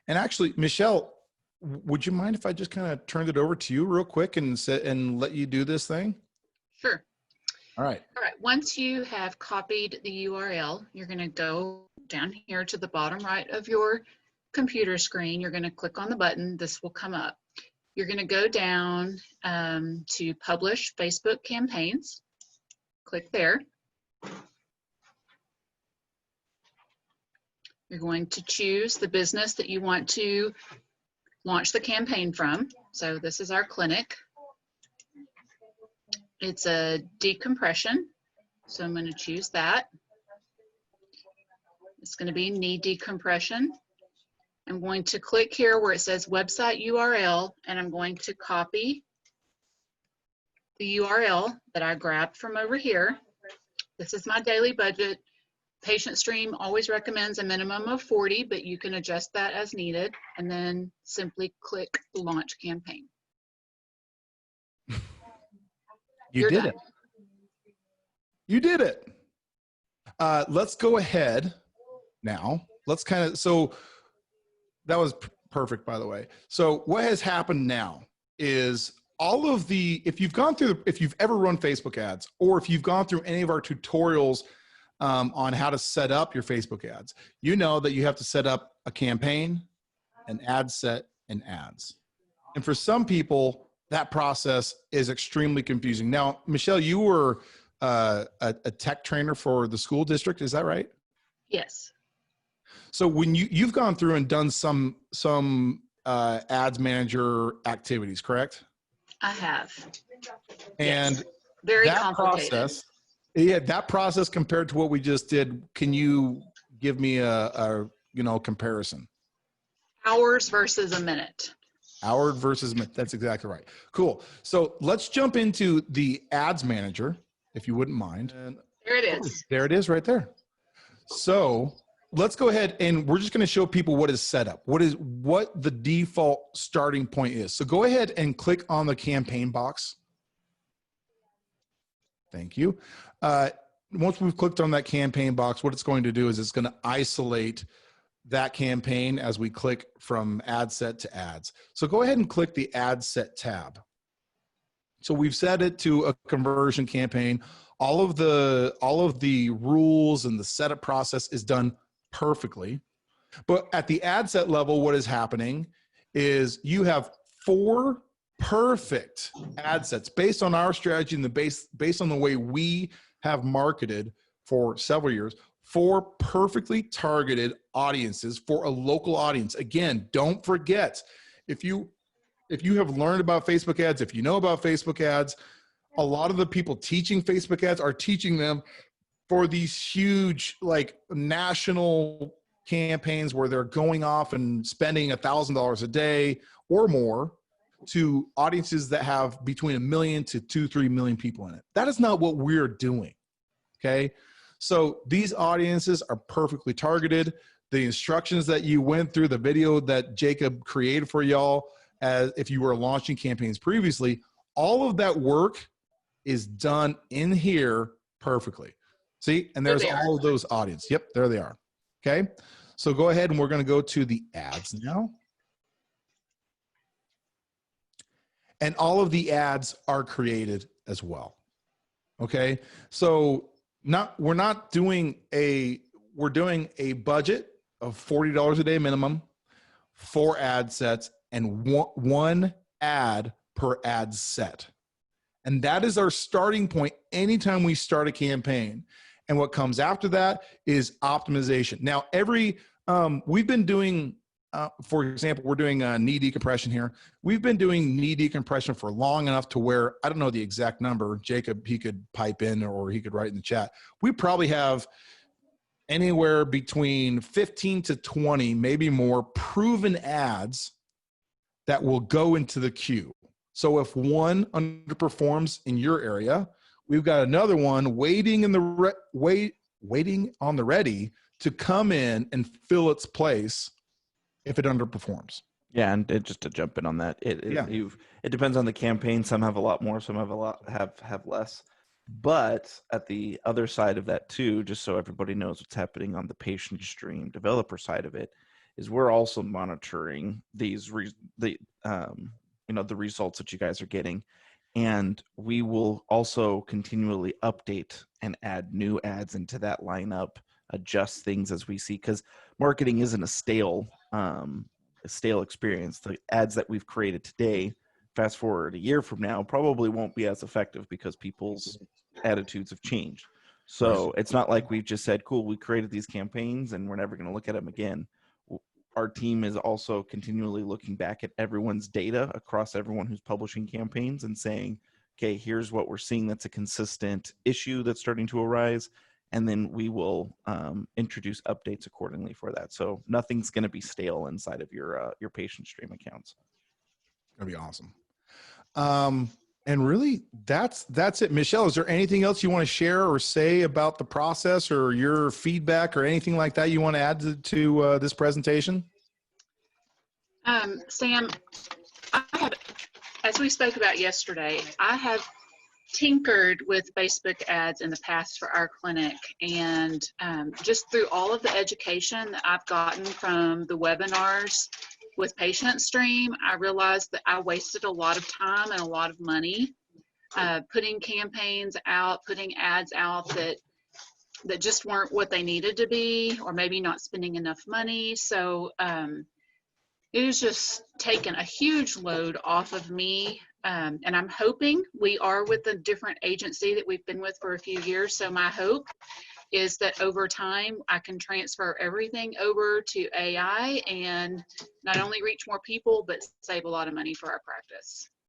And actually, Michelle, would you mind if I just kind of turned it over to you real quick and let you do this thing? Sure. All right. All right. Once you have copied the URL, you're going to go down here to the bottom right of your computer screen. You're going to click on the button. This will come up. You're going to go down to Publish Facebook Campaigns. Click there. You're going to choose the business that you want to launch the campaign from. So this is our clinic. It's a decompression, so I'm going to choose that. It's going to be knee decompression. I'm going to click here where it says website URL, and I'm going to copy the URL that I grabbed from over here. This is my daily budget. Patient Stream always recommends a minimum of 40, but you can adjust that as needed, and then simply click Launch Campaign. You did it. You did it. Let's go ahead now. Let's kind of, so that was perfect, by the way. So what has happened now is all of the, if you've ever run Facebook ads, or if you've gone through any of our tutorials on how to set up your Facebook ads, you know that you have to set up a campaign, an ad set, and ads. And for some people, that process is extremely confusing. Now, Michelle, you were a tech trainer for the school district, is that right? Yes. So when you've gone through and done some ads manager activities, correct? I have. And yes. Very that complicated. Process, yeah, that process compared to what we just did, can you give me a comparison? Hours versus a minute. Hour versus a minute. That's exactly right. Cool. So let's jump into the ads manager, if you wouldn't mind. And there it is. There it is right there. So let's go ahead and we're just going to show people what is set up. What the default starting point is. So go ahead and click on the campaign box. Thank you. Once we've clicked on that campaign box, what it's going to do is it's going to isolate that campaign as we click from ad set to ads. So go ahead and click the ad set tab. So we've set it to a conversion campaign. All of the rules and the setup process is done perfectly. But at the ad set level, what is happening is you have 4 perfect ad sets based on our strategy and based on the way we have marketed for several years. 4 perfectly targeted audiences for a local audience. Again, don't forget, if you have learned about Facebook ads, if you know about Facebook ads, a lot of the people teaching Facebook ads are teaching them for these huge, like, national campaigns where they're going off and spending $1,000 a day or more to audiences that have between 1 million to 2-3 million people in it. That is not what we're doing, okay? So these audiences are perfectly targeted. The instructions that you went through, the video that Jacob created for y'all, as if you were launching campaigns previously, all of that work is done in here perfectly. See, and there's all of those audience. Yep, there they are. Okay, so go ahead and we're going to go to the ads now. And all of the ads are created as well. Okay, so we're doing a budget of $40 a day minimum, 4 ad sets, and one ad per ad set. And that is our starting point anytime we start a campaign. And what comes after that is optimization. Now, we've been doing, for example, we're doing knee decompression here. We've been doing knee decompression for long enough to where, I don't know the exact number, Jacob, he could pipe in or he could write in the chat. We probably have anywhere between 15 to 20, maybe more, proven ads that will go into the queue. So if one underperforms in your area, we've got another one waiting on the ready to come in and fill its place if it underperforms. Yeah, and just to jump in on that, it depends on the campaign. Some have a lot more, some have less. But at the other side of that too, just so everybody knows what's happening on the patient stream developer side of it, is we're also monitoring these the results that you guys are getting, and we will also continually update and add new ads into that lineup, adjust things as we see, because marketing isn't a stale experience. The ads that we've created today, fast forward a year from now, probably won't be as effective because people's attitudes have changed. So it's not like we've just said, cool, we created these campaigns and we're never going to look at them again. Our team is also continually looking back at everyone's data across everyone who's publishing campaigns and saying, okay, here's what we're seeing that's a consistent issue that's starting to arise. And then we will introduce updates accordingly for that. So nothing's going to be stale inside of your patient stream accounts. That'd be awesome. And really, that's it. Michelle, is there anything else you want to share or say about the process or your feedback or anything like that you want to add to this presentation? Sam, as we spoke about yesterday, I have tinkered with Facebook ads in the past for our clinic, and just through all of the education that I've gotten from the webinars with Patient Stream, I realized that I wasted a lot of time and a lot of money putting campaigns out, putting ads out that just weren't what they needed to be, or maybe not spending enough money. So it has just taken a huge load off of me. And I'm hoping, we are with a different agency that we've been with for a few years. So my hope is that over time, I can transfer everything over to AI and not only reach more people, but save a lot of money for our practice.